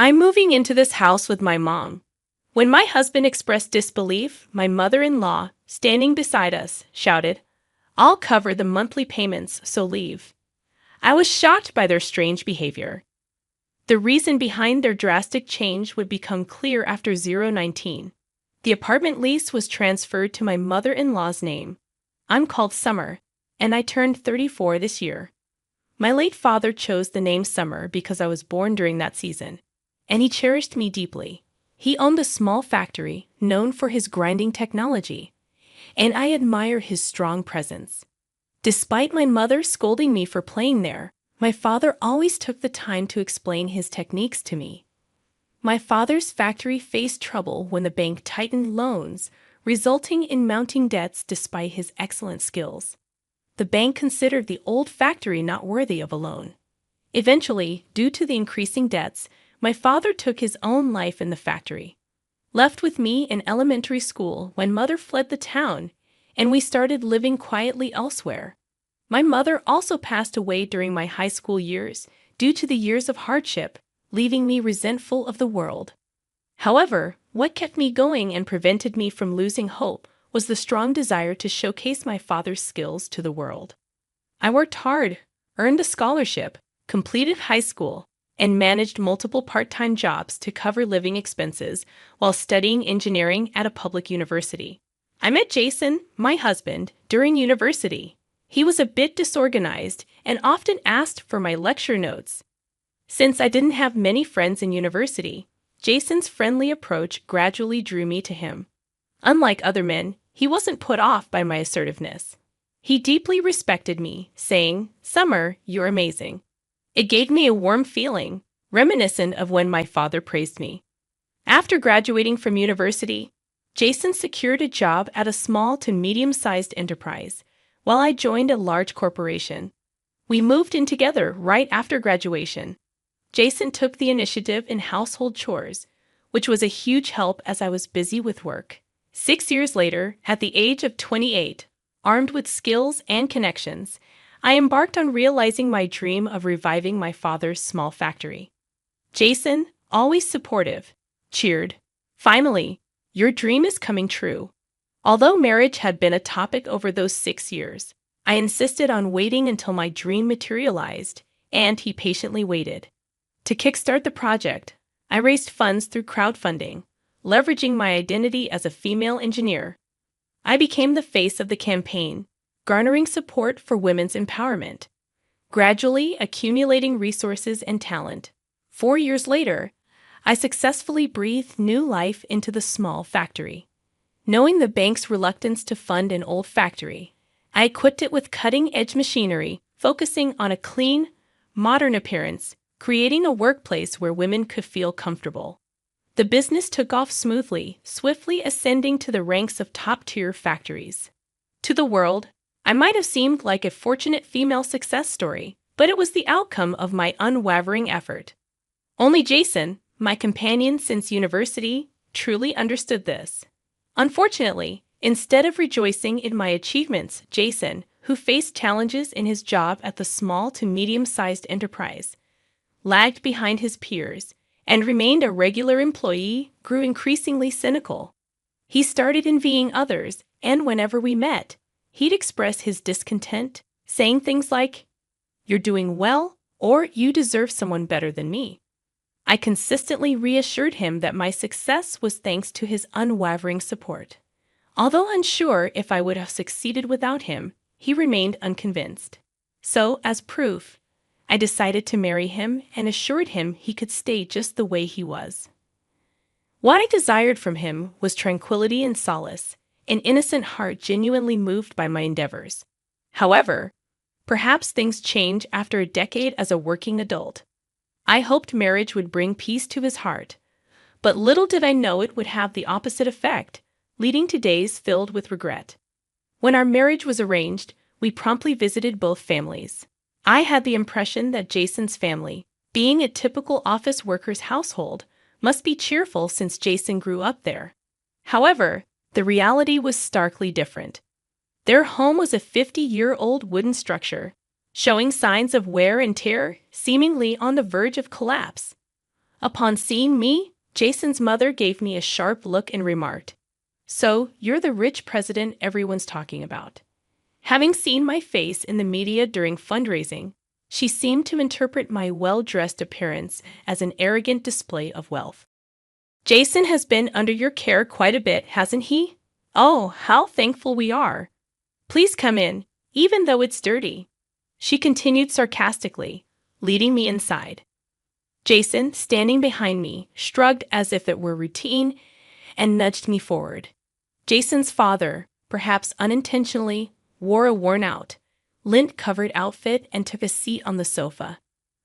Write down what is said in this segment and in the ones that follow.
I'm moving into this house with my mom. When my husband expressed disbelief, my mother-in-law, standing beside us, shouted, "I'll cover the monthly payments, so leave." I was shocked by their strange behavior. The reason behind their drastic change would become clear after 019. The apartment lease was transferred to my mother-in-law's name. I'm called Summer, and I turned 34 this year. My late father chose the name Summer because I was born during that season, and he cherished me deeply. He owned a small factory known for his grinding technology, and I admire his strong presence. Despite my mother scolding me for playing there, my father always took the time to explain his techniques to me. My father's factory faced trouble when the bank tightened loans, resulting in mounting debts despite his excellent skills. The bank considered the old factory not worthy of a loan. Eventually, due to the increasing debts, my father took his own life in the factory. Left with me in elementary school when mother fled the town, and we started living quietly elsewhere. My mother also passed away during my high school years due to the years of hardship, leaving me resentful of the world. However, what kept me going and prevented me from losing hope was the strong desire to showcase my father's skills to the world. I worked hard, earned a scholarship, completed high school, and managed multiple part-time jobs to cover living expenses while studying engineering at a public university. I met Jason, my husband, during university. He was a bit disorganized and often asked for my lecture notes. Since I didn't have many friends in university, Jason's friendly approach gradually drew me to him. Unlike other men, he wasn't put off by my assertiveness. He deeply respected me, saying, "Summer, you're amazing." It gave me a warm feeling, reminiscent of when my father praised me. After graduating from university, Jason secured a job at a small to medium-sized enterprise, while I joined a large corporation. We moved in together right after graduation. Jason took the initiative in household chores, which was a huge help as I was busy with work. 6 years later, at the age of 28, armed with skills and connections, I embarked on realizing my dream of reviving my father's small factory. Jason, always supportive, cheered, "Finally, your dream is coming true." Although marriage had been a topic over those 6 years, I insisted on waiting until my dream materialized, and he patiently waited. To kickstart the project, I raised funds through crowdfunding, leveraging my identity as a female engineer. I became the face of the campaign, garnering support for women's empowerment, gradually accumulating resources and talent. 4 years later, I successfully breathed new life into the small factory. Knowing the bank's reluctance to fund an old factory, I equipped it with cutting-edge machinery, focusing on a clean, modern appearance, creating a workplace where women could feel comfortable. The business took off smoothly, swiftly ascending to the ranks of top-tier factories. To the world, I might have seemed like a fortunate female success story, but it was the outcome of my unwavering effort. Only Jason, my companion since university, truly understood this. Unfortunately, instead of rejoicing in my achievements, Jason, who faced challenges in his job at the small to medium-sized enterprise, lagged behind his peers, and remained a regular employee, grew increasingly cynical. He started envying others, and whenever we met, he'd express his discontent, saying things like, "You're doing well," or "You deserve someone better than me." I consistently reassured him that my success was thanks to his unwavering support. Although unsure if I would have succeeded without him, he remained unconvinced. So, as proof, I decided to marry him and assured him he could stay just the way he was. What I desired from him was tranquility and solace, an innocent heart genuinely moved by my endeavors. However, perhaps things change after a decade as a working adult. I hoped marriage would bring peace to his heart, but little did I know it would have the opposite effect, leading to days filled with regret. When our marriage was arranged, we promptly visited both families. I had the impression that Jason's family, being a typical office worker's household, must be cheerful since Jason grew up there. However, the reality was starkly different. Their home was a 50-year-old wooden structure, showing signs of wear and tear, seemingly on the verge of collapse. Upon seeing me, Jason's mother gave me a sharp look and remarked, "So, you're the rich president everyone's talking about." Having seen my face in the media during fundraising, she seemed to interpret my well-dressed appearance as an arrogant display of wealth. "Jason has been under your care quite a bit, hasn't he? Oh, how thankful we are. Please come in, even though it's dirty," she continued sarcastically, leading me inside. Jason, standing behind me, shrugged as if it were routine and nudged me forward. Jason's father, perhaps unintentionally, wore a worn-out, lint-covered outfit and took a seat on the sofa.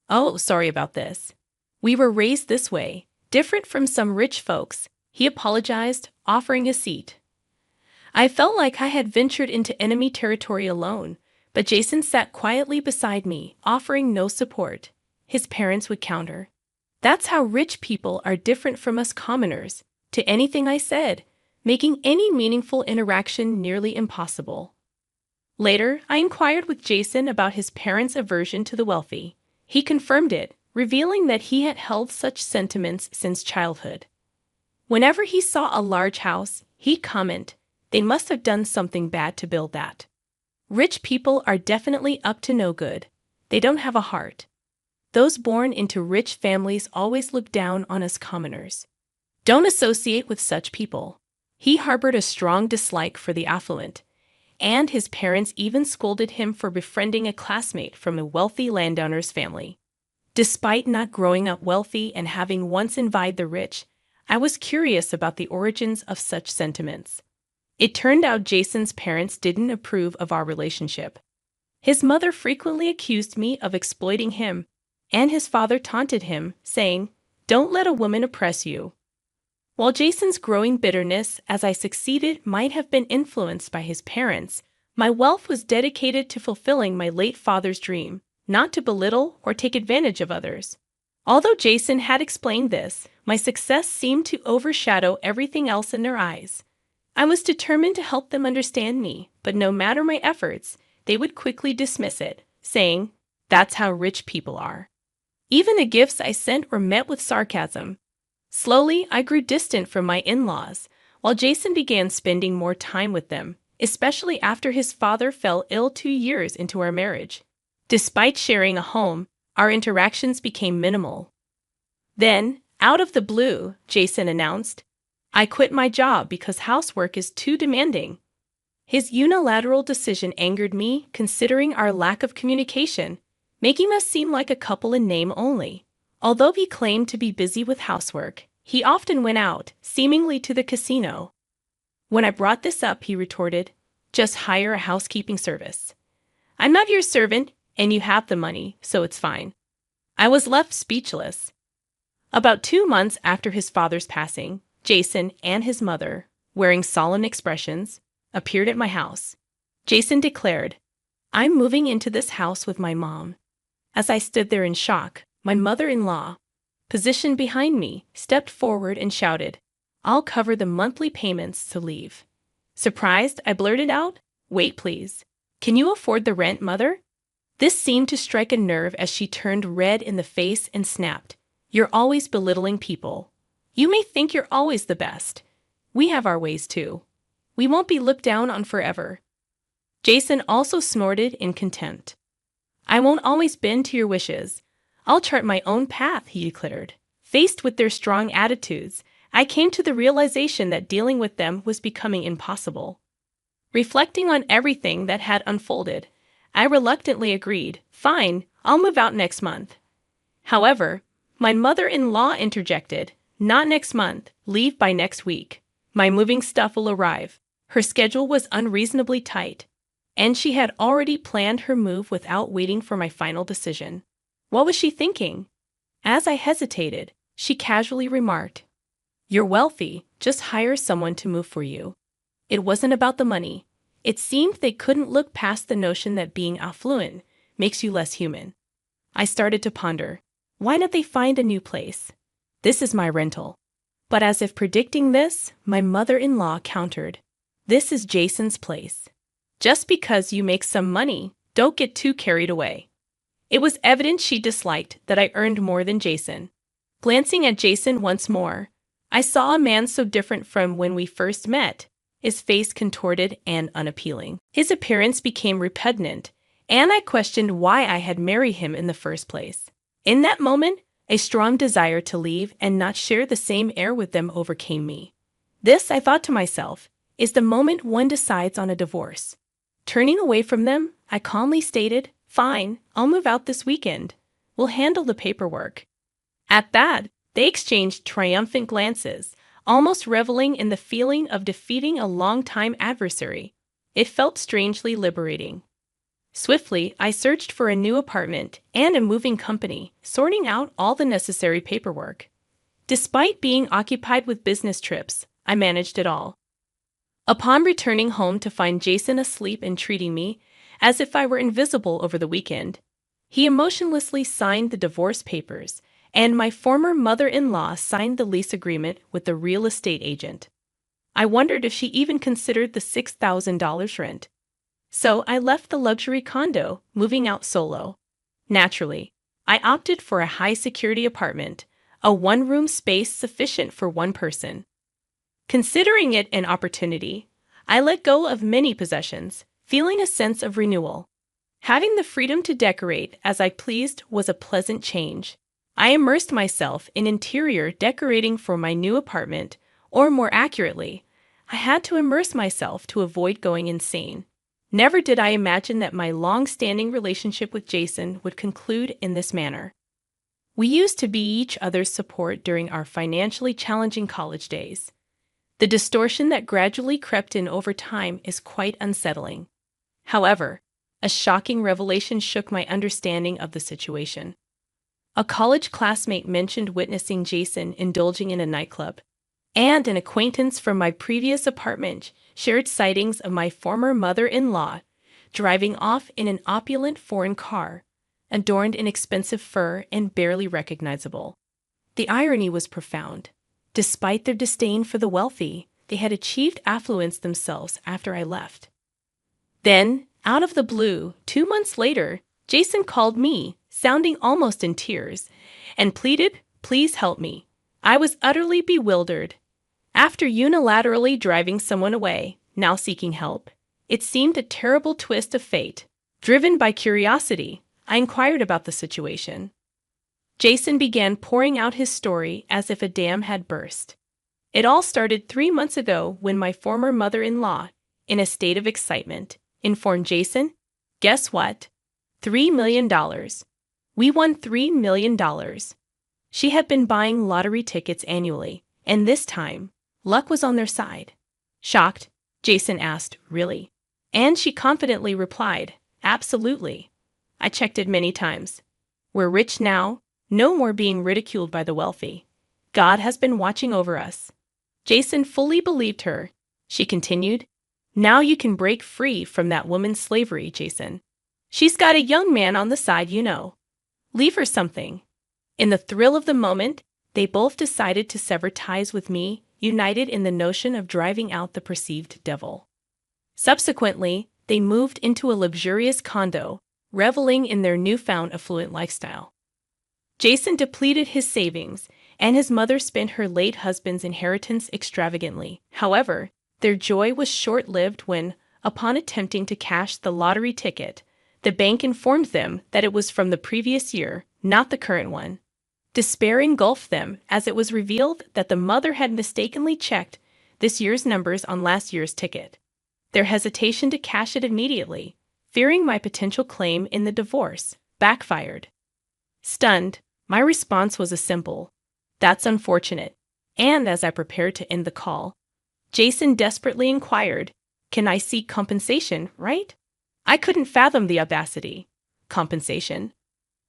"Oh, sorry about this. We were raised this way, different from some rich folks," he apologized, offering a seat. I felt like I had ventured into enemy territory alone, but Jason sat quietly beside me, offering no support. His parents would counter, "That's how rich people are different from us commoners," to anything I said, making any meaningful interaction nearly impossible. Later, I inquired with Jason about his parents' aversion to the wealthy. He confirmed it, revealing that he had held such sentiments since childhood. Whenever he saw a large house, he'd comment, "They must have done something bad to build that. Rich people are definitely up to no good. They don't have a heart. Those born into rich families always look down on us commoners. Don't associate with such people." He harbored a strong dislike for the affluent, and his parents even scolded him for befriending a classmate from a wealthy landowner's family. Despite not growing up wealthy and having once envied the rich, I was curious about the origins of such sentiments. It turned out Jason's parents didn't approve of our relationship. His mother frequently accused me of exploiting him, and his father taunted him, saying, "Don't let a woman oppress you." While Jason's growing bitterness as I succeeded might have been influenced by his parents, my wealth was dedicated to fulfilling my late father's dream, not to belittle or take advantage of others. Although Jason had explained this, my success seemed to overshadow everything else in their eyes. I was determined to help them understand me, but no matter my efforts, they would quickly dismiss it, saying, "That's how rich people are." Even the gifts I sent were met with sarcasm. Slowly, I grew distant from my in-laws, while Jason began spending more time with them, especially after his father fell ill 2 years into our marriage. Despite sharing a home, our interactions became minimal. Then, out of the blue, Jason announced, "I quit my job because housework is too demanding." His unilateral decision angered me, considering our lack of communication, making us seem like a couple in name only. Although he claimed to be busy with housework, he often went out, seemingly to the casino. When I brought this up, he retorted, "Just hire a housekeeping service. I'm not your servant, and you have the money, so it's fine." I was left speechless. About 2 months after his father's passing, Jason and his mother, wearing solemn expressions, appeared at my house. Jason declared, "I'm moving into this house with my mom." As I stood there in shock, my mother-in-law, positioned behind me, stepped forward and shouted, "I'll cover the monthly payments to leave." Surprised, I blurted out, "Wait, please. Can you afford the rent, mother?" This seemed to strike a nerve as she turned red in the face and snapped, "You're always belittling people. You may think you're always the best. We have our ways too. We won't be looked down on forever." Jason also snorted in contempt. "I won't always bend to your wishes. I'll chart my own path," he declared. Faced with their strong attitudes, I came to the realization that dealing with them was becoming impossible. Reflecting on everything that had unfolded, I reluctantly agreed, "Fine, I'll move out next month." However, my mother-in-law interjected, "Not next month, leave by next week. My moving stuff will arrive." Her schedule was unreasonably tight, and she had already planned her move without waiting for my final decision. What was she thinking? As I hesitated, she casually remarked, "You're wealthy, just hire someone to move for you." It wasn't about the money. It seemed they couldn't look past the notion that being affluent makes you less human. I started to ponder, why don't they find a new place? This is my rental. But as if predicting this, my mother-in-law countered, "This is Jason's place. Just because you make some money, don't get too carried away." It was evident she disliked that I earned more than Jason. Glancing at Jason once more, I saw a man so different from when we first met, his face contorted and unappealing. His appearance became repugnant, and I questioned why I had married him in the first place. In that moment, a strong desire to leave and not share the same air with them overcame me. This, I thought to myself, is the moment one decides on a divorce. Turning away from them, I calmly stated, "Fine, I'll move out this weekend. We'll handle the paperwork." At that, they exchanged triumphant glances, almost reveling in the feeling of defeating a longtime adversary. It felt strangely liberating. Swiftly, I searched for a new apartment and a moving company, sorting out all the necessary paperwork. Despite being occupied with business trips, I managed it all. Upon returning home to find Jason asleep and treating me as if I were invisible over the weekend, he emotionlessly signed the divorce papers, and my former mother-in-law signed the lease agreement with the real estate agent. I wondered if she even considered the $6,000 rent. So I left the luxury condo, moving out solo. Naturally, I opted for a high-security apartment, a one-room space sufficient for one person. Considering it an opportunity, I let go of many possessions, feeling a sense of renewal. Having the freedom to decorate as I pleased was a pleasant change. I immersed myself in interior decorating for my new apartment, or more accurately, I had to immerse myself to avoid going insane. Never did I imagine that my long-standing relationship with Jason would conclude in this manner. We used to be each other's support during our financially challenging college days. The distortion that gradually crept in over time is quite unsettling. However, a shocking revelation shook my understanding of the situation. A college classmate mentioned witnessing Jason indulging in a nightclub, and an acquaintance from my previous apartment shared sightings of my former mother-in-law driving off in an opulent foreign car, adorned in expensive fur and barely recognizable. The irony was profound. Despite their disdain for the wealthy, they had achieved affluence themselves after I left. Then, out of the blue, 2 months later, Jason called me, sounding almost in tears, and pleaded, "Please help me." I was utterly bewildered. After unilaterally driving someone away, now seeking help, it seemed a terrible twist of fate. Driven by curiosity, I inquired about the situation. Jason began pouring out his story as if a dam had burst. It all started 3 months ago when my former mother-in-law, in a state of excitement, informed Jason, "Guess what? $3 million. We won $3 million. She had been buying lottery tickets annually, and this time, luck was on their side. Shocked, Jason asked, "Really?" And she confidently replied, "Absolutely. I checked it many times. We're rich now, no more being ridiculed by the wealthy. God has been watching over us." Jason fully believed her. She continued, "Now you can break free from that woman's slavery, Jason. She's got a young man on the side, you know. Leave her something." In the thrill of the moment, they both decided to sever ties with me, united in the notion of driving out the perceived devil. Subsequently, they moved into a luxurious condo, reveling in their newfound affluent lifestyle. Jason depleted his savings, and his mother spent her late husband's inheritance extravagantly. However, their joy was short-lived when, upon attempting to cash the lottery ticket, the bank informed them that it was from the previous year, not the current one. Despair engulfed them as it was revealed that the mother had mistakenly checked this year's numbers on last year's ticket. Their hesitation to cash it immediately, fearing my potential claim in the divorce, backfired. Stunned, my response was a simple, "That's unfortunate." And as I prepared to end the call, Jason desperately inquired, "Can I seek compensation, right?" I couldn't fathom the audacity. Compensation?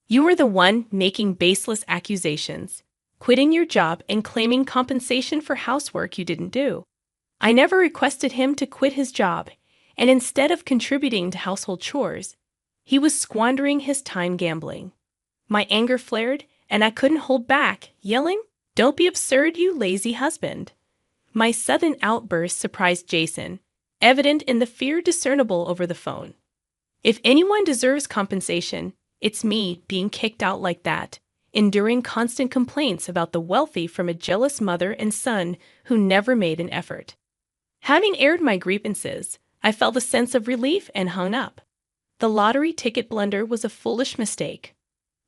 You were the one making baseless accusations, quitting your job and claiming compensation for housework you didn't do. I never requested him to quit his job, and instead of contributing to household chores, he was squandering his time gambling. My anger flared, and I couldn't hold back, yelling, "Don't be absurd, you lazy husband." My sudden outburst surprised Jason, evident in the fear discernible over the phone. If anyone deserves compensation, it's me being kicked out like that, enduring constant complaints about the wealthy from a jealous mother and son who never made an effort. Having aired my grievances, I felt a sense of relief and hung up. The lottery ticket blunder was a foolish mistake.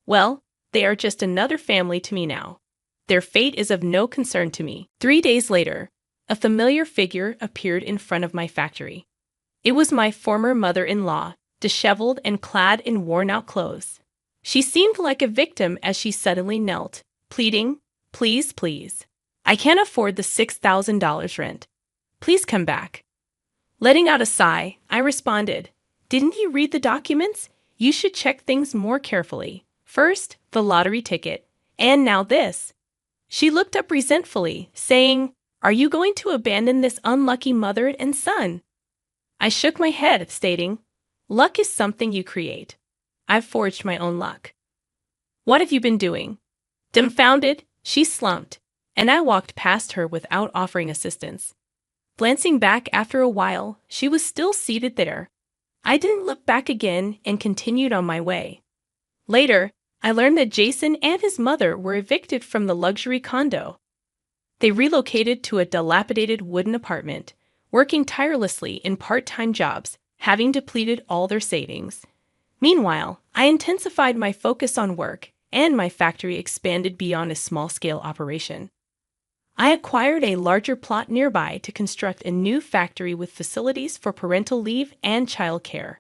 Well, they are just another family to me now. Their fate is of no concern to me. 3 days later, a familiar figure appeared in front of my factory. It was my former mother-in-law, disheveled and clad in worn-out clothes. She seemed like a victim as she suddenly knelt, pleading, "Please, please. I can't afford the $6,000 rent. Please come back." Letting out a sigh, I responded, "Didn't you read the documents? You should check things more carefully. First, the lottery ticket, and now this." She looked up resentfully, saying, "Are you going to abandon this unlucky mother and son?" I shook my head, stating, "Luck is something you create. I've forged my own luck." "What have you been doing?" Dumbfounded, she slumped, and I walked past her without offering assistance. Glancing back after a while, she was still seated there. I didn't look back again and continued on my way. Later, I learned that Jason and his mother were evicted from the luxury condo. They relocated to a dilapidated wooden apartment, working tirelessly in part-time jobs, having depleted all their savings. Meanwhile, I intensified my focus on work, and my factory expanded beyond a small-scale operation. I acquired a larger plot nearby to construct a new factory with facilities for parental leave and childcare.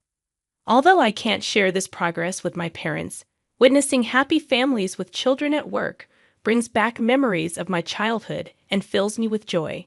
Although I can't share this progress with my parents, witnessing happy families with children at work brings back memories of my childhood and fills me with joy.